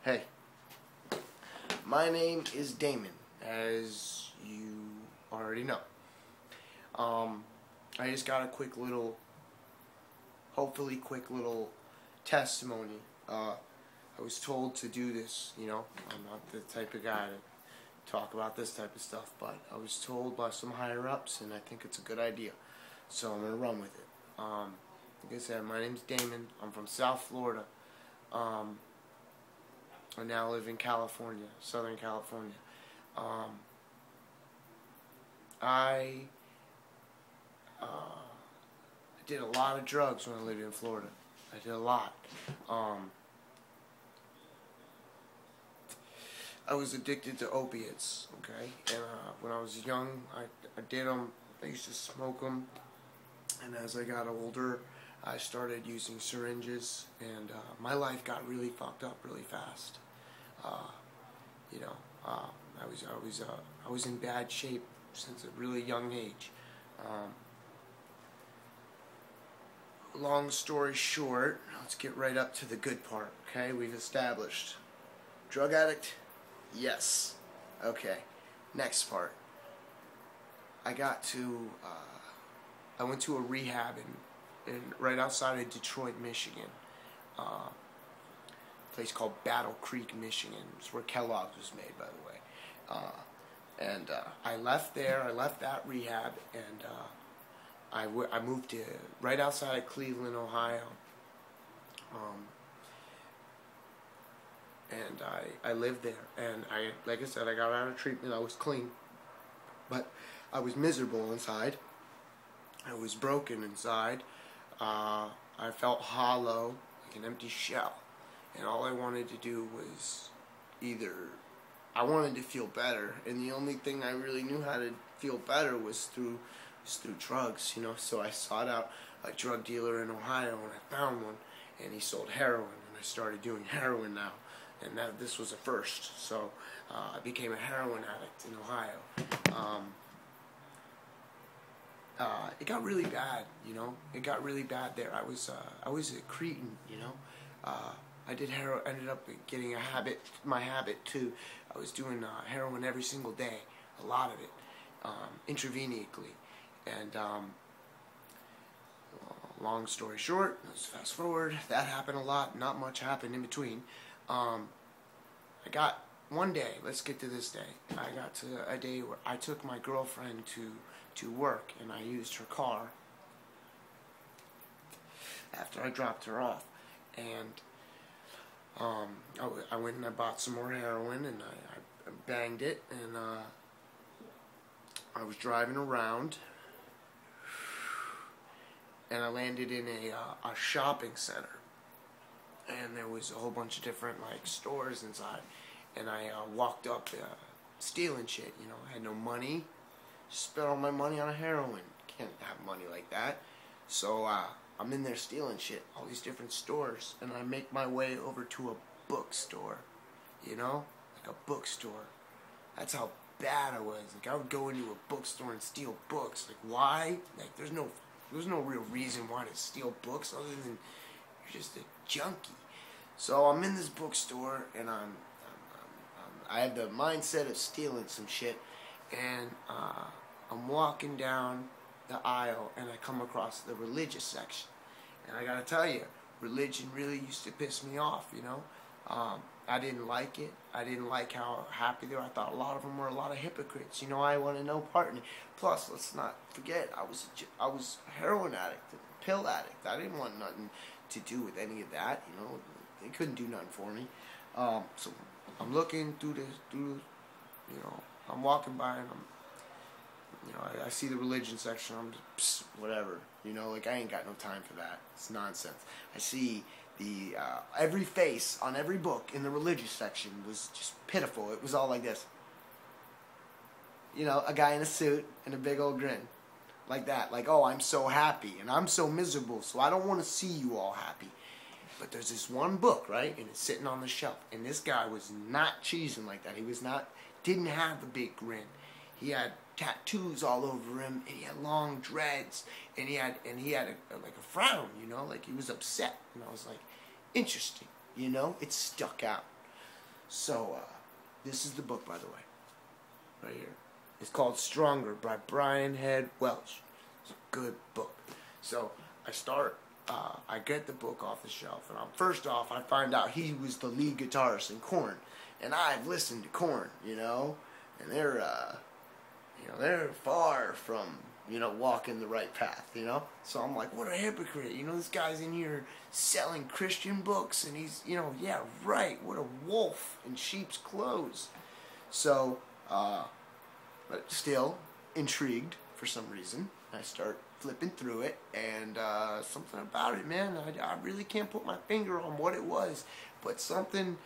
Hey, my name is Damon, as you already know. I just got a hopefully quick little testimony. I was told to do this, I'm not the type of guy to talk about this type of stuff, but I was told by some higher-ups, and I think it's a good idea, so I'm going to run with it. Like I said, my name's Damon. I'm from South Florida. I now live in California, Southern California. I did a lot of drugs when I lived in Florida. I did a lot. I was addicted to opiates, okay? And when I was young, I did them. I used to smoke them. And as I got older, I started using syringes, and my life got really fucked up really fast. I was in bad shape since a really young age. Long story short, let's get right up to the good part. Okay, we've established drug addict. Yes. Okay. Next part. I went to a rehab in right outside of Detroit, Michigan. Place called Battle Creek, Michigan. It's where Kellogg's was made, by the way. I left there. I left that rehab, and I moved to right outside of Cleveland, Ohio. And I lived there. And like I said, I got out of treatment. I was clean, but I was miserable inside. I was broken inside. I felt hollow, like an empty shell. And all I wanted to do was I wanted to feel better, and the only thing I really knew how to feel better was through drugs, So I sought out a drug dealer in Ohio, and I found one, and he sold heroin, and I started doing heroin now, and this was a first. So I became a heroin addict in Ohio. It got really bad, It got really bad there. I was a cretin, I did heroin. Ended up getting my habit too. I was doing heroin every single day, a lot of it, intravenously. And long story short, let's fast forward. That happened a lot. Not much happened in between. I got one day. Let's get to this day. I got to a day where I took my girlfriend to work, and I used her car after I dropped her off, and I went and I bought some more heroin, and I banged it, and I was driving around, and I landed in a shopping center, and there was a whole bunch of different stores inside, and I walked up stealing shit. I had no money, spent all my money on heroin. Can't have money like that. So I'm in there stealing shit, all these different stores, and I make my way over to a bookstore, like a bookstore. That's how bad I was. I would go into a bookstore and steal books. Why? There's no real reason why to steal books other than you're just a junkie. So I'm in this bookstore, and I have the mindset of stealing some shit, and I'm walking down the aisle, and I come across the religious section, and I gotta tell you, religion really used to piss me off. I didn't like it. I didn't like how happy they were. I thought a lot of them were a lot of hypocrites. I wanted no part in it. Plus, let's not forget, I was a heroin addict, a pill addict. I didn't want nothing to do with any of that. They couldn't do nothing for me. So I'm looking through I'm walking by, and I see the religion section. I'm just, whatever, I ain't got no time for that. It's nonsense. I see every face on every book in the religious section was just pitiful. It was all like this. A guy in a suit and a big old grin. Like that. Oh, I'm so happy, and I'm so miserable, so I don't want to see you all happy. But there's this one book, right? And it's sitting on the shelf. And this guy was not cheesing like that. He didn't have the big grin. He had tattoos all over him, and he had long dreads, and he had a frown, he was upset. And I was like, interesting, it stuck out. So, this is the book, by the way, right here. It's called Stronger by Brian Head Welch. It's a good book. So, I get the book off the shelf, and first off, I find out he was the lead guitarist in Korn, and I've listened to Korn, you know, and they're far from, walking the right path, So I'm like, what a hypocrite, this guy's in here selling Christian books, and he's, yeah, right, what a wolf in sheep's clothes. So, but still intrigued for some reason. I start flipping through it, and something about it, man, I really can't put my finger on what it was, but something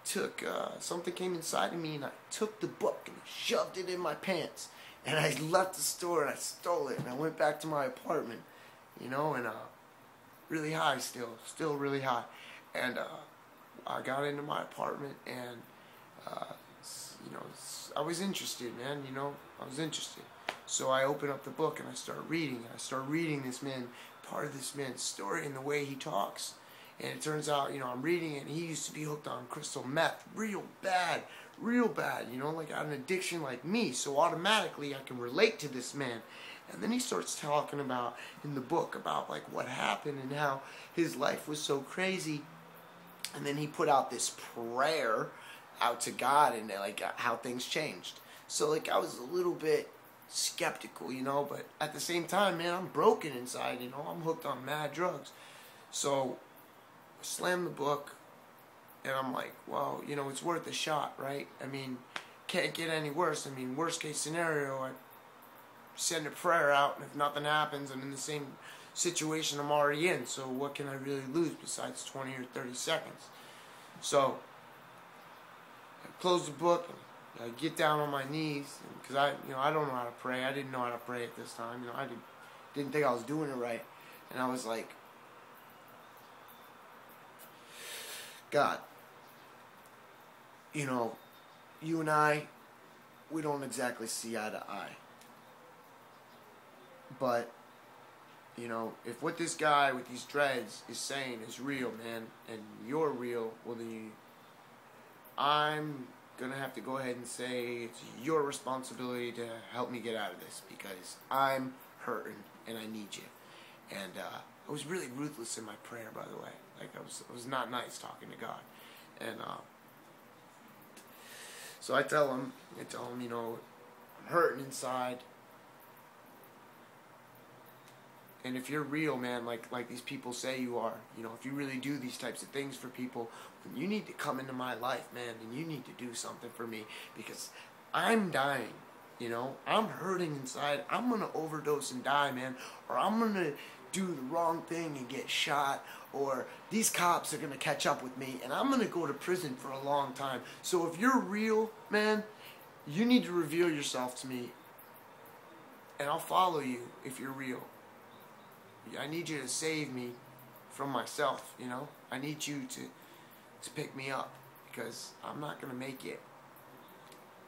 came inside of me, and I took the book and shoved it in my pants, and I left the store and I stole it, and I went back to my apartment, and really high still really high, and I got into my apartment, and I was interested, man, I was interested. So I open up the book and I start reading. I start reading part of this man's story and the way he talks. And it turns out, I'm reading it, and he used to be hooked on crystal meth real bad, like had an addiction like me. So automatically I can relate to this man. And then he starts talking about, in the book, about like what happened and how his life was so crazy. And then he put out this prayer out to God, and like how things changed. So like I was a little bit skeptical, but at the same time, man, I'm broken inside, I'm hooked on mad drugs. So I slammed the book, and I'm like, well, it's worth a shot, right? I mean, can't get any worse. I mean, worst case scenario, I send a prayer out, and if nothing happens, I'm in the same situation I'm already in, so what can I really lose besides 20 or 30 seconds? So I close the book, and I get down on my knees, because I don't know how to pray. I didn't know how to pray at this time. I didn't think I was doing it right, and I was like, God, you and I, we don't exactly see eye to eye. But, if what this guy with these dreads is saying is real, man, and you're real, well then I'm gonna have to go ahead and say it's your responsibility to help me get out of this, because I'm hurting and I need you. And I was really ruthless in my prayer, by the way. Like I was not nice talking to God. And so I tell him, I'm hurting inside. And if you're real, man, like these people say you are, if you really do these types of things for people, then you need to come into my life, man, and you need to do something for me, because I'm dying, I'm hurting inside. I'm going to overdose and die, man, or I'm going to do the wrong thing and get shot, or these cops are going to catch up with me, and I'm going to go to prison for a long time. So if you're real, man, you need to reveal yourself to me, and I'll follow you if you're real. I need you to save me from myself, I need you to pick me up, because I'm not going to make it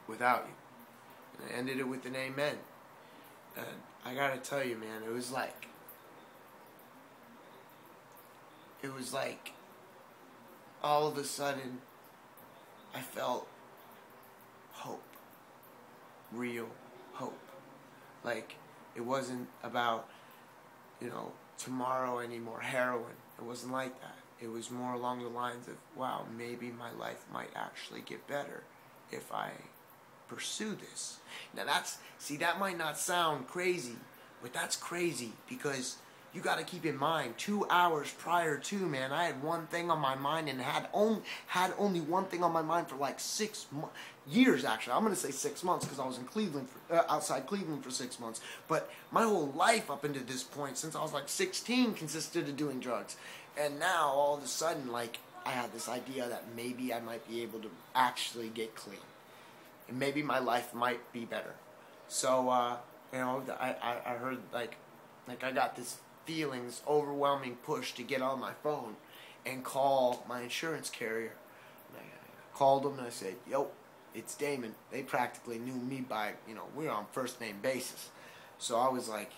without you. And I ended it with an amen. And I got to tell you, man, it was like all of a sudden I felt hope. Real hope. Like it wasn't about tomorrow any more heroin. It wasn't like that. It was more along the lines of, wow, maybe my life might actually get better if I pursue this. Now that might not sound crazy, but that's crazy, because you got to keep in mind, 2 hours prior to, man, I had one thing on my mind, and had only one thing on my mind for like 6 years, actually. I'm going to say 6 months, because I was in Cleveland, outside Cleveland for 6 months. But my whole life up until this point, since I was like 16, consisted of doing drugs. And now, all of a sudden, like, I had this idea that maybe I might be able to actually get clean. And maybe my life might be better. So, I heard, like I got this feeling, this overwhelming push to get on my phone and call my insurance carrier. And I called them and I said, yo, it's Damon. They practically knew me by, we were on first name basis. So I was like,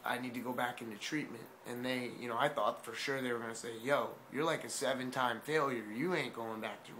I need to go back into treatment. And they, I thought for sure they were going to say, yo, you're like a 7-time failure. You ain't going back to